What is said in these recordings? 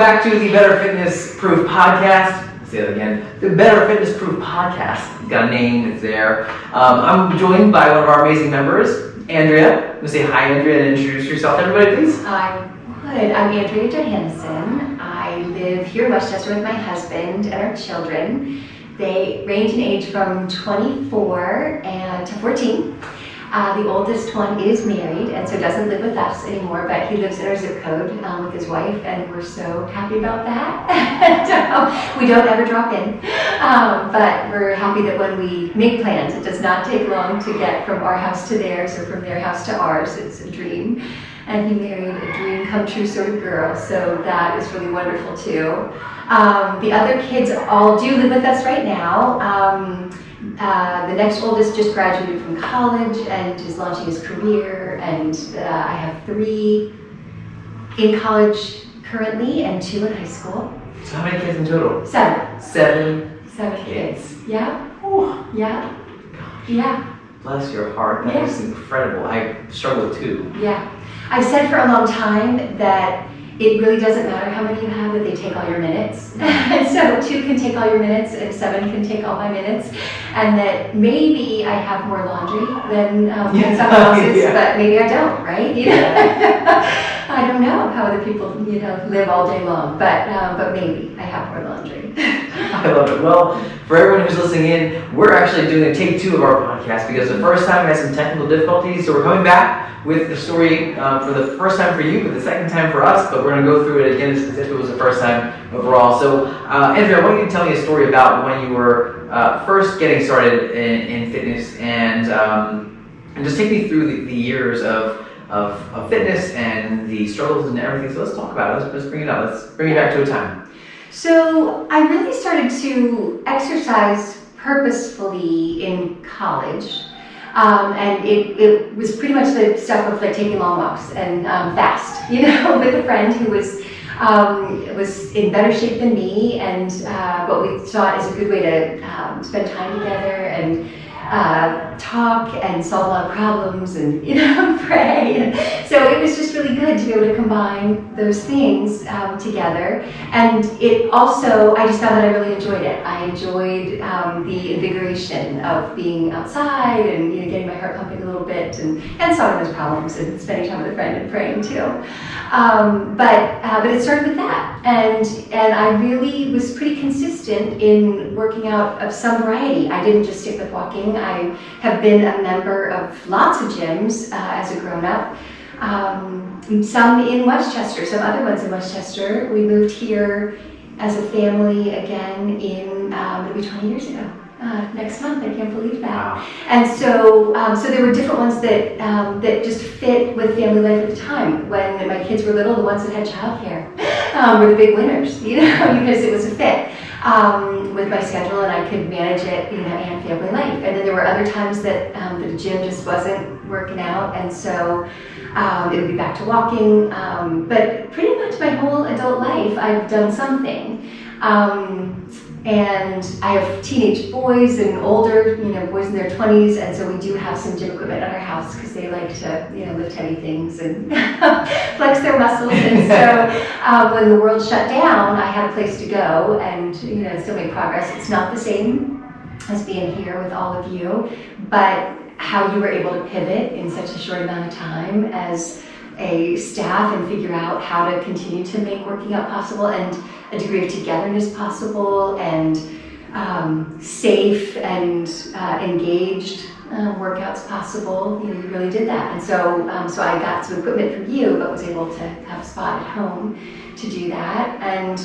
back to the Better Fitness Proof podcast. Let's say that again. The Better Fitness Proof podcast. It's got a name, it's there. I'm joined by one of our amazing members, Andrea. I'm say hi, Andrea, and introduce yourself to everybody, please. I would. I'm Andrea Johannesen. I live here in Westchester with my husband and our children. They range in age from 24 to 14. The oldest one is married and so doesn't live with us anymore, but he lives in our zip code with his wife, and we're so happy about that. And, we don't ever drop in, but we're happy that when we make plans, it does not take long to get from our house to theirs or from their house to ours. It's a dream. And he married a dream come true sort of girl, so that is really wonderful too. The other kids all do live with us right now. The next oldest just graduated from college and is launching his career, and I have 3 in college currently and 2 in high school. So how many kids in total? 7. 7 kids. Yeah. Oh. Yeah. Gosh. Yeah. Bless your heart. That is incredible. I struggle with 2. Yeah. I've said for a long time that it really doesn't matter how many you have, that they take all your minutes. And so 2 can take all your minutes and 7 can take all my minutes. And that maybe I have more laundry than someone else's, but maybe I don't, right? I don't know how other people, live all day long, but maybe I have more laundry. I love it. Well, for everyone who's listening in, we're actually doing a take 2 of our podcast because the first time we had some technical difficulties, so we're coming back with the story for the first time for you, but the second time for us, but we're going to go through it again as if it was the first time overall. So, Andrea, why don't you tell me a story about when you were first getting started in fitness, and just take me through the years of fitness and the struggles and everything. So let's talk about it. Let's bring it up. Let's bring it back to a time. So I really started to exercise purposefully in college. And it was pretty much the stuff of like taking long walks and fast, with a friend who was in better shape than me, and what we thought is a good way to spend time together and talk and solve a lot of problems and pray. So it was just really good to be able to combine those things together. And it also, I just found that I really enjoyed it. I enjoyed the invigoration of being outside and getting my heart pumping a little bit and solving those problems and spending time with a friend and praying too. But it started with that, and I really was pretty consistent in working out of some variety. I didn't just stick with walking. I have been a member of lots of gyms as a grown-up. Some in Westchester, some other ones in Westchester. We moved here as a family again in maybe 20 years ago. Next month, I can't believe that. Wow. And so there were different ones that just fit with family life at the time. When my kids were little, the ones that had childcare were the big winners, because it was a fit with my schedule, and I could manage it, and family life. And then there were other times that the gym just wasn't working out, and so it would be back to walking. But pretty much my whole adult life, I've done something. And I have teenage boys and older, boys in their 20s, and so we do have some gym equipment at our house because they like to, lift heavy things and flex their muscles. And so when the world shut down, I had a place to go and, still make progress. It's not the same as being here with all of you, but how you were able to pivot in such a short amount of time as a staff and figure out how to continue to make working out possible and a degree of togetherness possible and safe and engaged workouts possible. You really did that. And so I got some equipment from you, but was able to have a spot at home to do that. And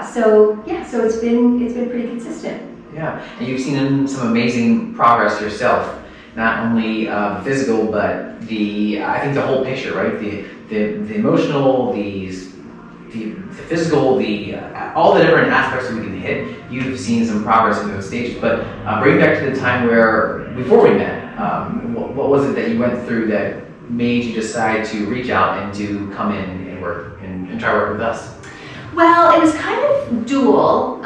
so it's been pretty consistent. Yeah, and you've seen some amazing progress yourself. Not only physical, but I think the whole picture, right? The emotional, the physical, all the different aspects that we can hit. You've seen some progress in those stages. But bring back to the time before we met, what was it that you went through that made you decide to reach out and to come in and work and try to work with us? Well, it was kind of dual.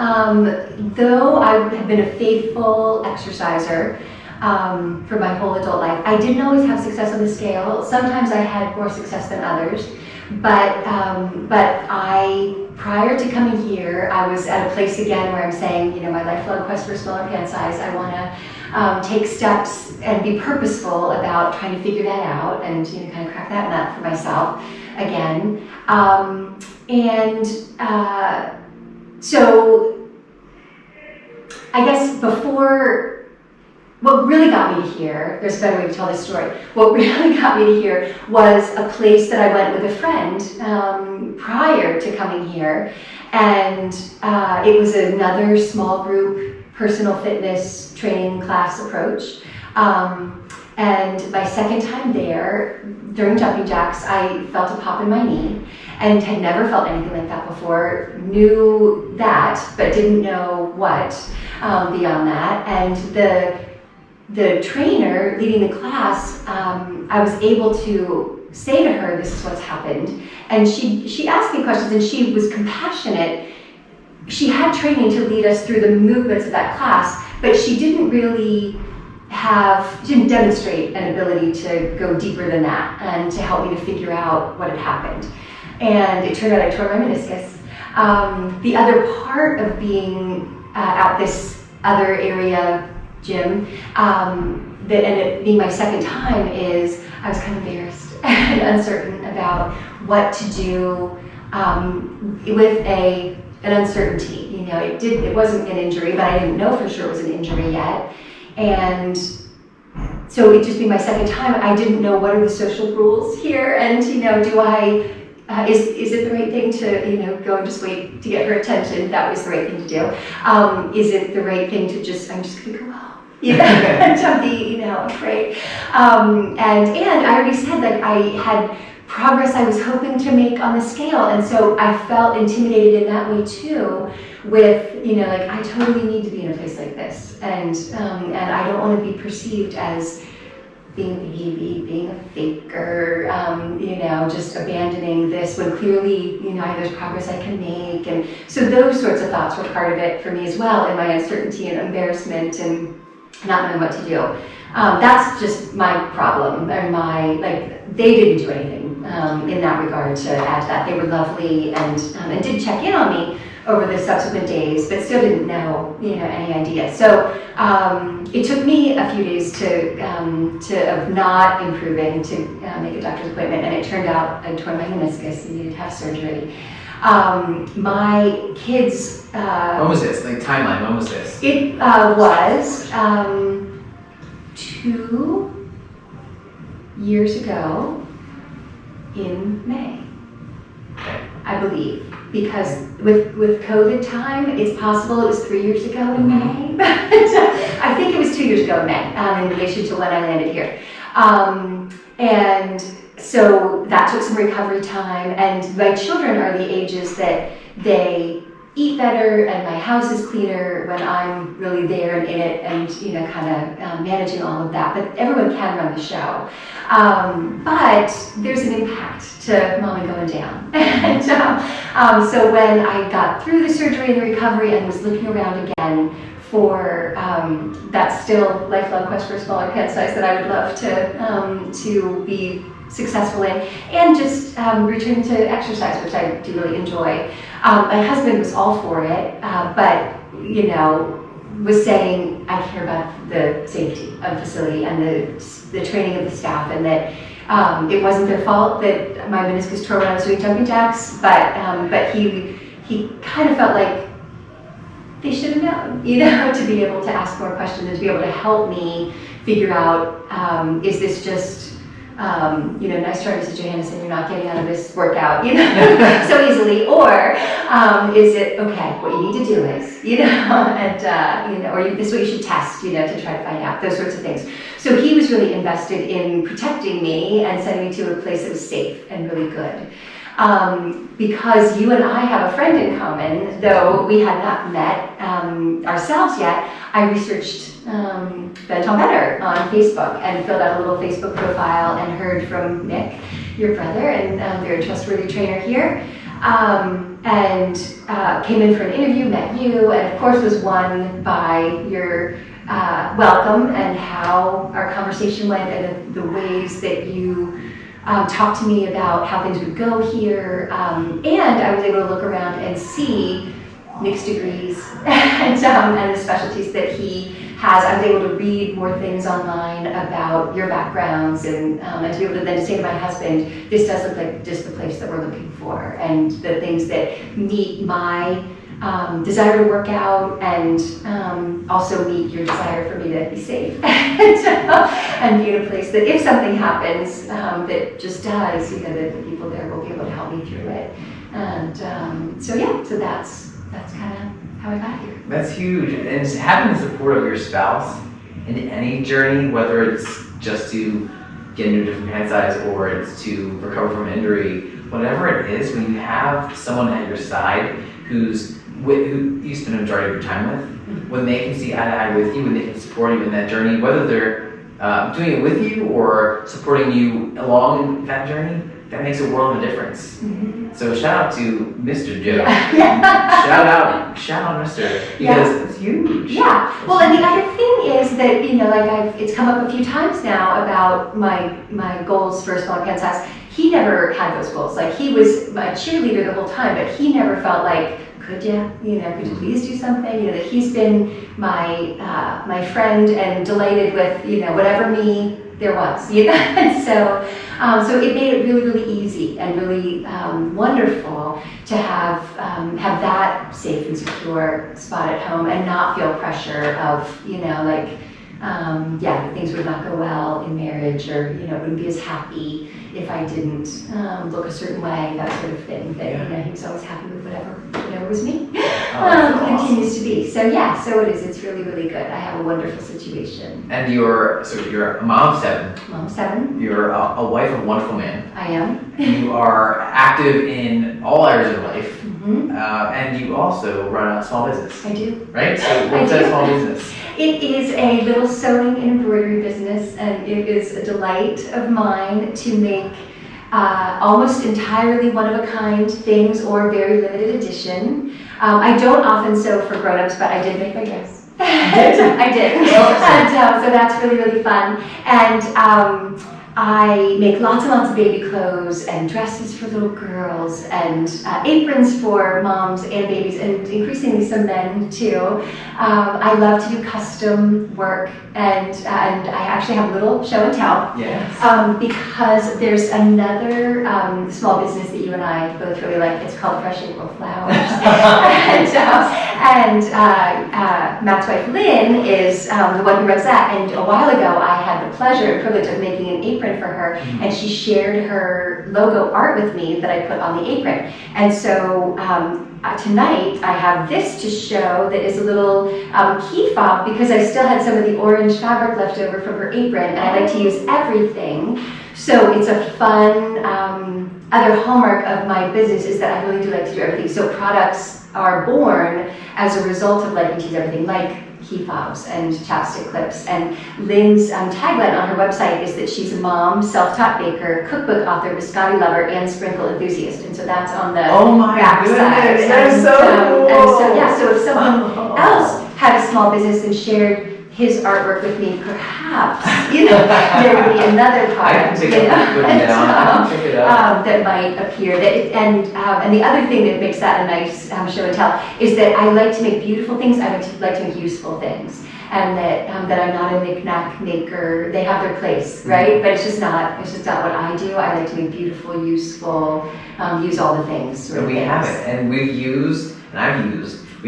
Though I had been a faithful exerciser for my whole adult life, I didn't always have success on the scale. Sometimes I had more success than others. But prior to coming here, I was at a place again where I'm saying, my lifelong quest for smaller pant size, I want to take steps and be purposeful about trying to figure that out and kind of crack that nut for myself again. So I guess what really got me to here, there's a better way to tell this story, what really got me to here was a place that I went with a friend prior to coming here, and it was another small group personal fitness training class approach, and my second time there, during jumping jacks, I felt a pop in my knee and had never felt anything like that before, knew that, but didn't know what beyond that, and the trainer leading the class, I was able to say to her, this is what's happened. And she asked me questions and she was compassionate. She had training to lead us through the movements of that class, but she didn't demonstrate an ability to go deeper than that and to help me to figure out what had happened. And it turned out I tore my meniscus. The other part of being at this other area gym, and it being my second time, is I was kind of embarrassed and uncertain about what to do with an uncertainty. It wasn't an injury, but I didn't know for sure it was an injury yet. And so it just being my second time, I didn't know what are the social rules here, and do I is it the right thing to go and just wait to get her attention? That was the right thing to do. Is it the right thing to I'm just gonna go home, and don't be afraid? And I already said that I had progress I was hoping to make on the scale, and so I felt intimidated in that way too. With I totally need to be in a place like this, and I don't want to be perceived as being a baby, being a faker, just abandoning this when clearly, there's progress I can make. And so those sorts of thoughts were part of it for me as well, in my uncertainty and embarrassment and not knowing what to do. That's just my problem, and they didn't do anything in that regard to add to that. They were lovely and did check in on me over the subsequent days, but still didn't know, any idea. So it took me a few days of not improving to make a doctor's appointment, and it turned out I tore my meniscus and needed to have surgery. My kids. When was this? Timeline. When was this? It was 2 years ago in May. Okay. I believe, because with COVID time, it's possible it was 3 years ago in May, but I think it was 2 years ago in May, in relation to when I landed here. And so that took some recovery time, and my children are the ages that they eat better and my house is cleaner when I'm really there and in it and managing all of that. But everyone can run the show. But there's an impact to mommy going down. And so when I got through the surgery and the recovery and was looking around again for that still lifelong quest for a smaller pant size that I would love to be successful in, and just return to exercise, which I do really enjoy. My husband was all for it, but was saying I care about the safety of the facility and the training of the staff, and that it wasn't their fault that my meniscus tore when I was doing jumping jacks, but he kind of felt like they should have known, to be able to ask more questions and to be able to help me figure out, is this just nice try, Mrs. Johannesen, you're not getting out of this workout, so easily, or is it, okay, what you need to do is, or this is what you should test, to try to find out, those sorts of things. So he was really invested in protecting me and sending me to a place that was safe and really good. Because you and I have a friend in common, though we had not met ourselves yet, I researched BentOnBetter on Facebook and filled out a little Facebook profile and heard from Nick, your brother, and very trustworthy trainer here, and came in for an interview, met you, and of course was won by your welcome and how our conversation went and the ways that you talk to me about how things would go here, and I was able to look around and see Nick's degrees and the specialties that he has. I was able to read more things online about your backgrounds, and to be able to then say to my husband, this does look like just the place that we're looking for, and the things that meet my desire to work out, and also meet your desire for me to be safe and be in a place that if something happens that just does, that the people there will be able to help me through it. And so that's kind of how I got here. That's huge. And having the support of your spouse in any journey, whether it's just to get into a different pant size or it's to recover from injury, whatever it is, when you have someone at your side who you spend a majority of your time with, when they can see eye to eye with you, when they can support you in that journey, whether they're doing it with you or supporting you along that journey, that makes a world of a difference. Mm-hmm. So shout out to Mr. Joe. Yeah. shout out Mr. Because it's huge. Yeah. Well, and the other thing is that, it's come up a few times now about my goals for a smaller pant size. He never had those goals. Like, he was my cheerleader the whole time, but he never felt like, could you please do something? That he's been my friend and delighted with, whatever me there was, and so it made it really, really easy and really wonderful to have that safe and secure spot at home and not feel pressure of, things would not go well in marriage, or, wouldn't be as happy if I didn't look a certain way, that sort of thing. That, he was always happy with whatever was me. Continues to be. So so it is. It's really, really good. I have a wonderful situation. And you're a mom of 7. Mom of 7. You're a wife of a wonderful man. I am. You are active in all areas of life. Mm-hmm. And you also run a small business. I do. Right? So what's that small business? It is a little sewing and embroidery business, and it is a delight of mine to make almost entirely one-of-a-kind things or very limited edition. I don't often sew for grown-ups, but I did make my dress. I did. And so that's really, really fun. And I make lots and lots of baby clothes and dresses for little girls and aprons for moms and babies, and increasingly some men too. I love to do custom work, and I actually have a little show and tell. Yes. Because there's another small business that you and I both really like. It's called Fresh April Flowers. and Matt's wife Lynn is the one who runs that. And a while ago, I had the pleasure and privilege of making an apron for her, and she shared her logo art with me that I put on the apron. And so tonight I have this to show that is a little key fob, because I still had some of the orange fabric left over from her apron, and I like to use everything. So it's a fun, other hallmark of my business is that I really do like to do everything. So products are born as a result of liking to use everything, like key fobs and chapstick clips. And Lynn's tagline on her website is that she's a mom, self-taught baker, cookbook author, biscotti lover, and sprinkle enthusiast. And so that's on the back side. That's so cool. And so if someone else had a small business and shared his artwork with me, perhaps there would be another product that might appear. And the other thing that makes that a nice show and tell is that I like to make beautiful things. I like to make useful things, and that I'm not a knick-knack maker. They have their place, right? But it's just not what I do. I like to make beautiful, useful, use all the things. And we have it, and we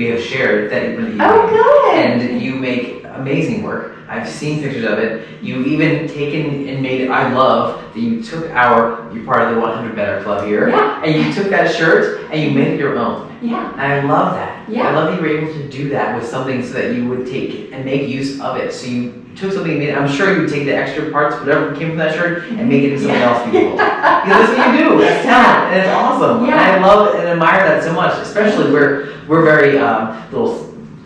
have shared that you good. And you make amazing work. I've seen pictures of it. You've even taken and made, I love that you took you're part of the 100 Better Club here, and you took that shirt and you made it your own. Yeah. And I love that. Yeah. I love that you were able to do that with something so that you would take and make use of it. So you took something and made it. I'm sure you would take the extra parts, whatever came from that shirt, and make it into something else beautiful. Because that's what you do. That's talent, and it's awesome. Yeah. And I love and admire that so much. Especially we're very talk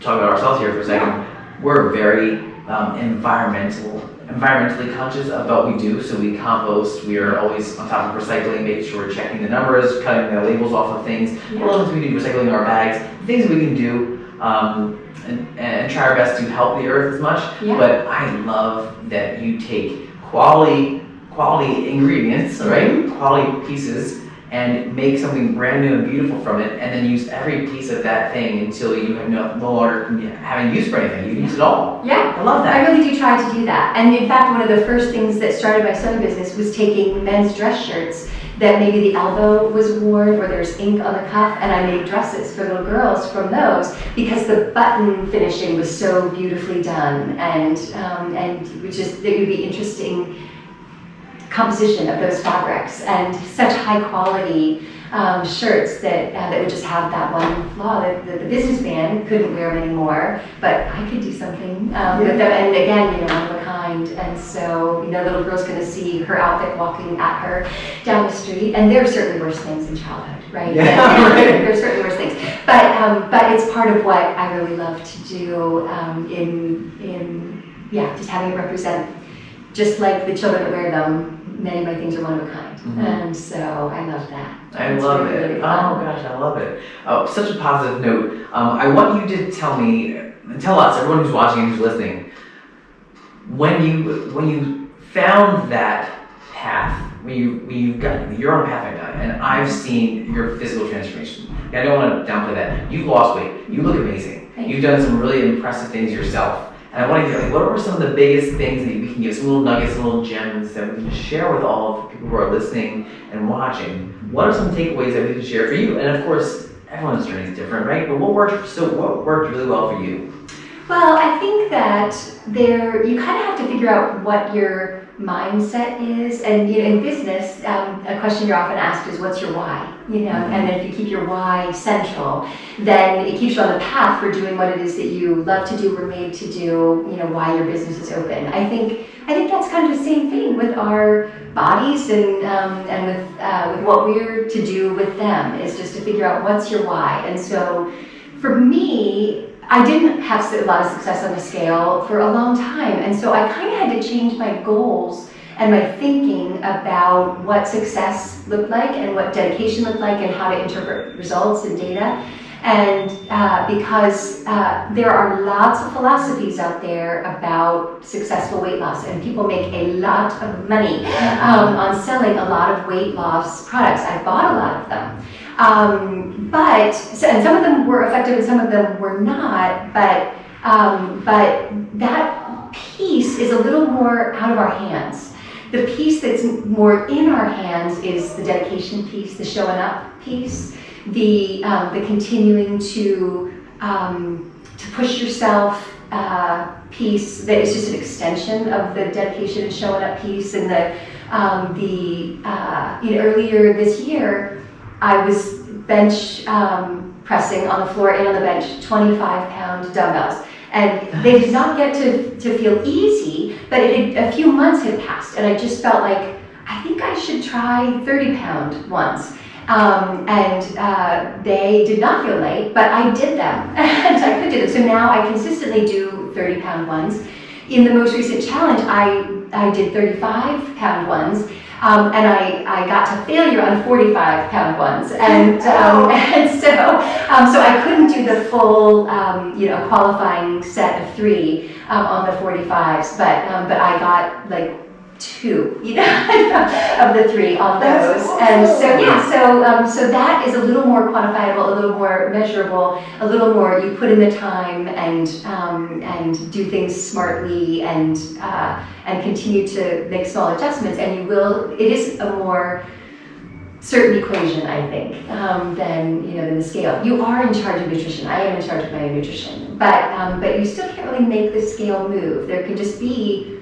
about ourselves here for a second. We're very environmentally conscious about what we do. So we compost. We are always on top of recycling, making sure we're checking the numbers, cutting the labels off of things. Yeah. Well, we do recycling our bags, things that we can do, and try our best to help the earth as much. Yeah. But I love that you take quality quality ingredients, right? Quality pieces, and make something brand new and beautiful from it, and then use every piece of that thing until you have no longer having use for anything. You use it all. Yeah, I love that. I really do try to do that. And in fact, one of the first things that started my sewing business was taking men's dress shirts that maybe the elbow was worn or there's ink on the cuff, and I made dresses for little girls from those because the button finishing was so beautifully done, and it was just, it would be interesting composition of those fabrics and such high quality shirts that would just have that one flaw that the businessman couldn't wear them anymore, but I could do something with them. And again, one of a kind. And so, little girl's going to see her outfit walking at her down the street. And there are certainly worse things in childhood, right? Yeah, right. There are certainly worse things. But it's part of what I really love to do just having it represent, just like the children that wear them. Many of my things are one of a kind, and so I love that. I love it. Really oh gosh, I love it. Oh, such a positive note. I want you to tell us, everyone who's watching and who's listening, when you found that path, you're on a path right now, and I've seen your physical transformation. I don't want to downplay that. You've lost weight. You look amazing. You've done some really impressive things yourself. And I want to hear, what are some of the biggest things that we can give, some little nuggets, some little gems that we can share with all of the people who are listening and watching? What are some takeaways that we can share for you? And of course, everyone's journey is different, right? But what worked really well for you? Well, I think that you kind of have to figure out what your mindset is, and in business, a question you're often asked is, "What's your why?" And if you keep your why central, then it keeps you on the path for doing what it is that you love to do, were made to do. Why your business is open. I think that's kind of the same thing with our bodies and with what we're to do with them, is just to figure out what's your why. And so, for me, I didn't have a lot of success on the scale for a long time, and so I kind of had to change my goals and my thinking about what success looked like and what dedication looked like and how to interpret results and data. And because there are lots of philosophies out there about successful weight loss, and people make a lot of money on selling a lot of weight loss products. I bought a lot of them. And some of them were effective and some of them were not, but that piece is a little more out of our hands. The piece that's more in our hands is the dedication piece, the showing up piece, the continuing to push yourself piece that is just an extension of the dedication and showing up piece. And earlier this year, I was bench pressing on the floor and on the bench 25-pound dumbbells. And they did not get to feel easy, but a few months had passed, and I just felt like, I think I should try 30-pound ones. They did not feel light, but I did them, and I could do them. So now I consistently do 30-pound ones. In the most recent challenge, I did 35-pound ones. And I got to failure on 45-pound ones, and so I couldn't do the full qualifying set of 3 on the 45s, but I got like 2 of the 3 on those. And so that is a little more quantifiable, a little more measurable, a little more you put in the time and do things smartly and continue to make small adjustments, and it is a more certain equation, I think, than the scale. You are in charge of nutrition. I am in charge of my nutrition, but you still can't really make the scale move. There can just be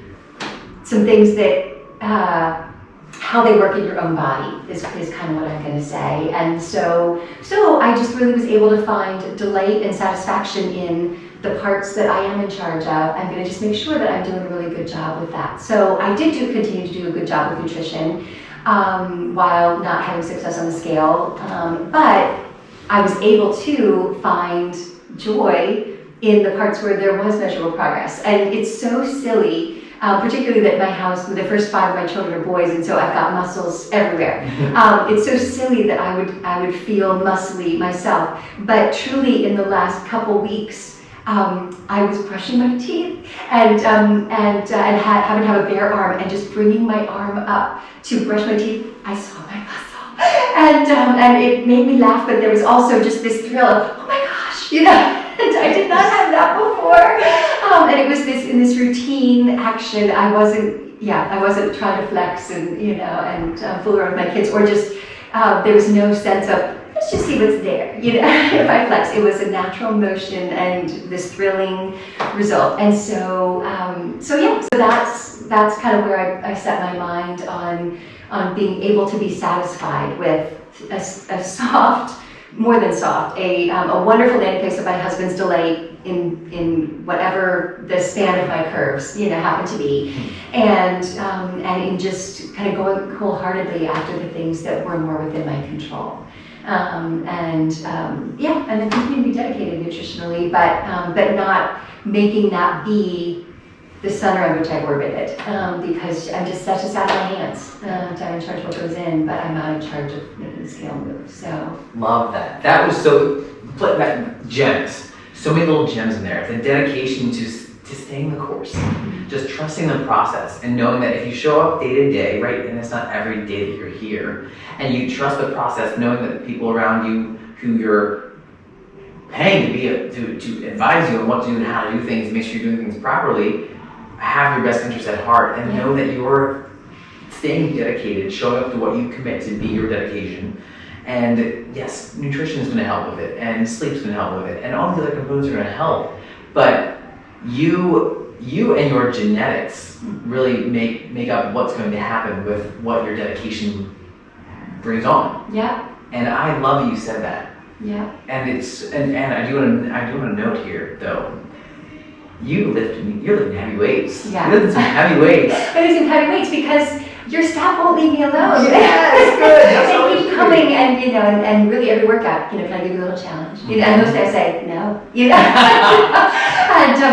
some things that how they work in your own body is kind of what I'm going to say. And so I just really was able to find delight and satisfaction in the parts that I am in charge of. I'm going to just make sure that I'm doing a really good job with that. So I did continue to do a good job with nutrition while not having success on the scale, but I was able to find joy in the parts where there was measurable progress. And it's so silly. Particularly that my house, the first 5 of my children are boys, and so I've got muscles everywhere. It's so silly that I would feel muscly myself, but truly in the last couple weeks, I was brushing my teeth and having to have a bare arm and just bringing my arm up to brush my teeth. I saw my muscle, and it made me laugh. But there was also just this thrill of, oh my gosh, And I did not have that before. And it was in this routine action. I wasn't trying to flex and fool around with my kids, or just there was no sense of, let's just see what's there, if I flex. It was a natural motion and this thrilling result. And so that's kind of where I set my mind on being able to be satisfied with a soft, more than soft, a wonderful landing place of my husband's delight in whatever the span of my curves, happen to be, and in just kind of going wholeheartedly after the things that were more within my control. And then continue to be dedicated nutritionally, but not making that be the center on which I orbit it, because I'm just such a sat in my hands. I'm in charge of what goes in, but I'm not in charge of making the scale move. So love that. That was so gems. So many little gems in there. The dedication to staying the course, just trusting the process, and knowing that if you show up day to day, right, and it's not every day that you're here, and you trust the process, knowing that the people around you who you're paying to advise you on what to do and how to do things, make sure you're doing things properly, have your best interests at heart, and know that you're staying dedicated, showing up to what you commit to be your dedication. And yes, nutrition is going to help with it, and sleep is going to help with it, and all the other components are going to help. But you and your genetics really make up what's going to happen with what your dedication brings on. Yeah. And I love that you said that. Yeah. And I do want to note here though. You're lifting heavy weights. Yeah. You're lifting some heavy weights. I'm lifting heavy weights because your staff won't leave me alone. Yes, good. They keep coming, and really every workout, can I give you a little challenge? And most days I say no.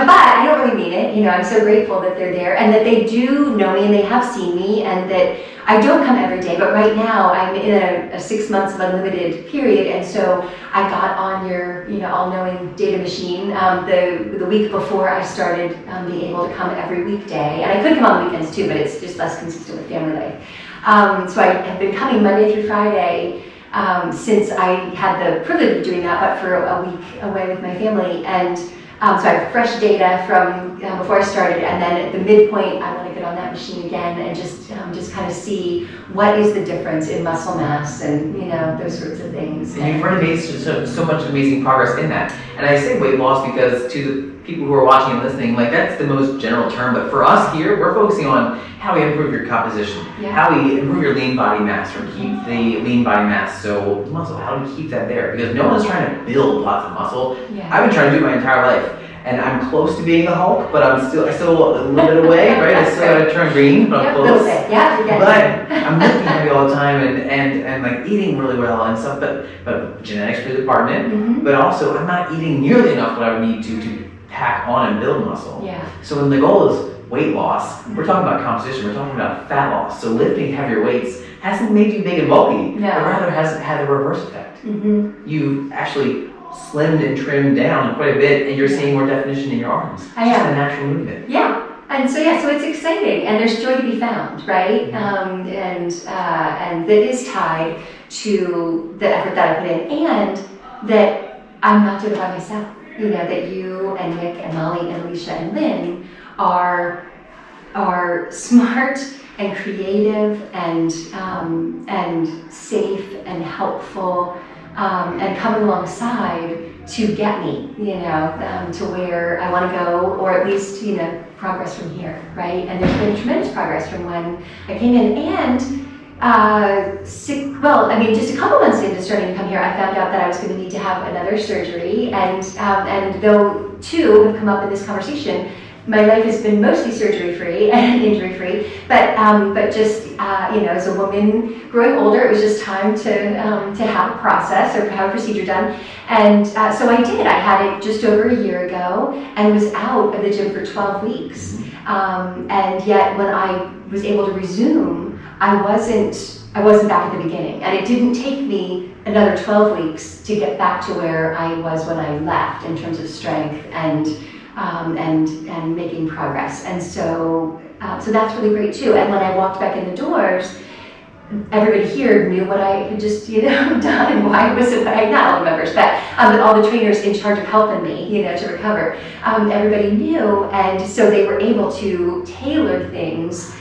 But I don't really mean it. I'm so grateful that they're there and that they do know me and they have seen me, and that I don't come every day, but right now I'm in a 6 months of unlimited period, and so I got on your all-knowing data machine the week before I started being able to come every weekday, and I could come on the weekends too, but it's just less consistent with family life. So I have been coming Monday through Friday since I had the privilege of doing that, but for a week away with my family, and so I have fresh data from before I started, and then at the midpoint, I want to get on that machine again and just kind of see what is the difference in muscle mass and those sorts of things. And you've already made so much amazing progress in that. And I say weight loss because to the people who are watching and listening, that's the most general term. But for us here, we're focusing on how we improve your composition, how we improve your lean body mass, or keep the lean body mass, so muscle, how do we keep that there? Because no one's trying to build lots of muscle. Yeah. I've been trying to do it my entire life. And I'm close to being the Hulk, but I still a little bit away, right? I still gotta turn green, but I'm close. But I'm lifting heavy all the time and eating really well and stuff, but genetics plays a part in it. But also I'm not eating nearly enough what I would need to pack on and build muscle. Yeah. So when the goal is weight loss, we're talking about composition, we're talking about fat loss. So lifting heavier weights hasn't made you big and bulky, but rather has had the reverse effect. You've actually slimmed and trimmed down quite a bit, and you're seeing more definition in your arms. It's just a natural movement. Yeah. And so it's exciting, and there's joy to be found, right? And that is tied to the effort that I put in, and that I'm not doing it by myself. That you and Nick and Molly and Alicia and Lynn are smart and creative and safe and helpful. And coming alongside to get me, to where I want to go, or at least, progress from here, right? And there's been tremendous progress from when I came in, and just a couple months into starting to come here, I found out that I was going to need to have another surgery, and though two have come up in this conversation, my life has been mostly surgery-free and injury-free, but just as a woman growing older, it was just time to have a process or have a procedure done, and so I did. I had it just over a year ago and was out of the gym for 12 weeks, and yet when I was able to resume, I wasn't back at the beginning, and it didn't take me another 12 weeks to get back to where I was when I left in terms of strength and making progress. And so that's really great too. And when I walked back in the doors, everybody here knew what I had just, done and why it wasn't what I, not all the members, but all the trainers in charge of helping me, to recover. Everybody knew, and so they were able to tailor things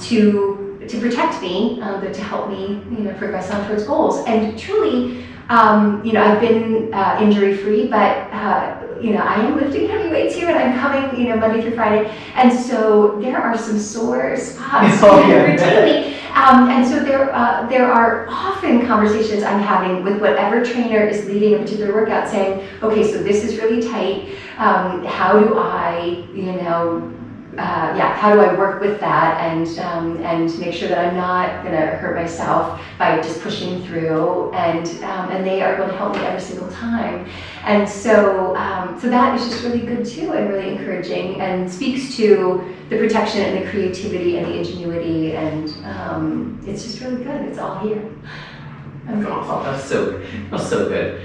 to protect me, to help me, progress on towards goals. And truly, I've been injury-free, but I am lifting heavy weights here, and I'm coming, Monday through Friday, and so there are some sore spots routinely. And so there are often conversations I'm having with whatever trainer is leading a particular workout, saying, okay, so this is really tight. How do I, how do I work with that and make sure that I'm not going to hurt myself by just pushing through, and they are able to help me every single time. And so that is just really good too, and really encouraging, and speaks to the protection and the creativity and the ingenuity, and it's just really good. It's all here. Oh, that's so good.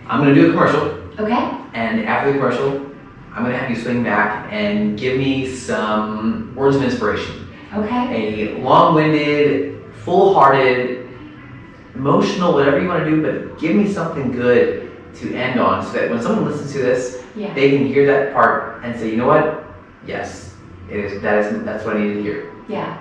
I'm going to do a commercial. Okay. And after the commercial, I'm going to have you swing back and give me some words of inspiration. Okay. A long-winded, full-hearted, emotional, whatever you want to do, but give me something good to end on, so that when someone listens to this, they can hear that part and say, you know what? Yes, that's what I needed to hear. Yeah.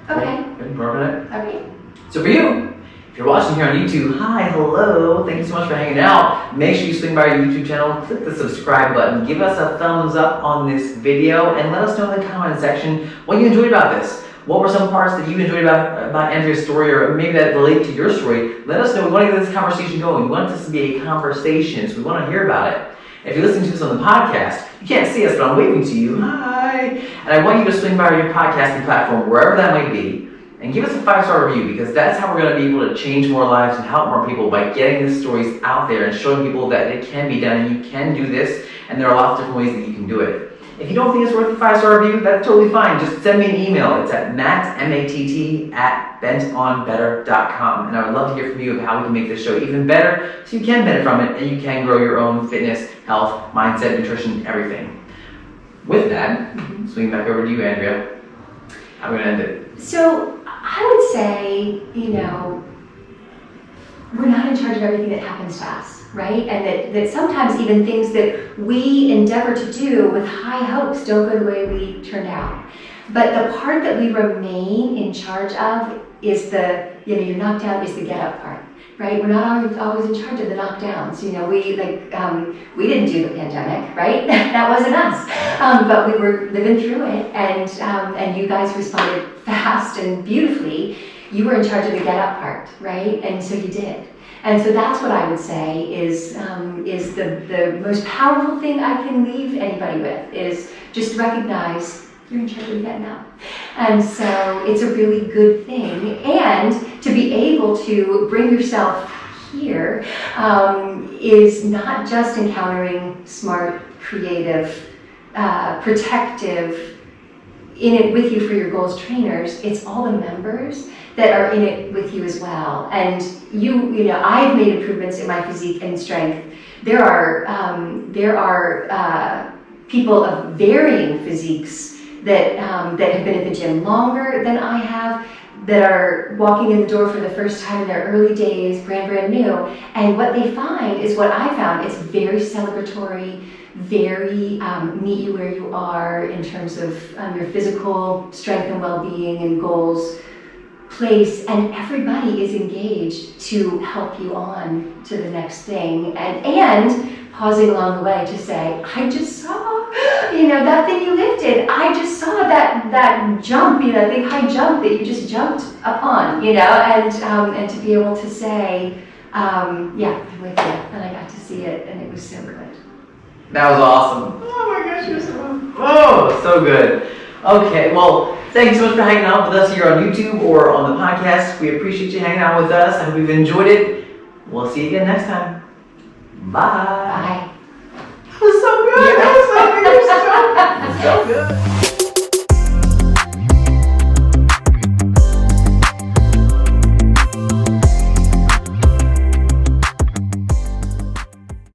Okay. Good. Work on it. Okay. So for you, if you're watching here on YouTube, hi, hello, thank you so much for hanging out. Make sure you swing by our YouTube channel, click the subscribe button, give us a thumbs up on this video, and let us know in the comment section what you enjoyed about this. What were some parts that you enjoyed about Andrea's story, or maybe that relate to your story? Let us know. We want to get this conversation going. We want this to be a conversation, so we want to hear about it. If you're listening to this on the podcast, you can't see us, but I'm waving to you. Hi! And I want you to swing by your podcasting platform, wherever that might be, and give us a 5-star review, because that's how we're going to be able to change more lives and help more people, by getting these stories out there and showing people that it can be done and you can do this, and there are lots of different ways that you can do it. If you don't think it's worth a 5-star review, that's totally fine. Just send me an email. It's at matt, at BentOnBetter.com, and I would love to hear from you of how we can make this show even better, so you can benefit from it and you can grow your own fitness, health, mindset, nutrition, everything. With that, swing back over to you, Andrea. How are we going to end it? So I would say, we're not in charge of everything that happens to us, right? And that sometimes even things that we endeavor to do with high hopes don't go the way we turned out. But the part that we remain in charge of is you're knocked down, is the get up part, right? We're not always in charge of the knockdowns. We didn't do the pandemic, right? That wasn't us. But we were living through it, and you guys responded fast and beautifully. You were in charge of the get up part, right? And so you did. And so that's what I would say is the most powerful thing I can leave anybody with, is just recognize you're in charge of getting up. And so it's a really good thing. And to be able to bring yourself here is not just encountering smart, creative, protective, in it with you for your goals trainers. It's all the members that are in it with you as well. And I've made improvements in my physique and strength. There are people of varying physiques that have been at the gym longer than I have, that are walking in the door for the first time in their early days, brand new. And what they find is what I found. It's very celebratory, very meet you where you are in terms of your physical strength and well-being and goals place, and everybody is engaged to help you on to the next thing, and pausing along the way to say, I just saw, that thing you lifted. I just saw that jump, that big high jump that you just jumped upon, and to be able to say, I'm with you, and I got to see it, and it was so good. That was awesome. Oh my gosh, you're so good. Okay, well, thank you so much for hanging out with us here on YouTube or on the podcast. We appreciate you hanging out with us. I hope you've enjoyed it. We'll see you again next time. Bye. Bye. That was so good. That was so good.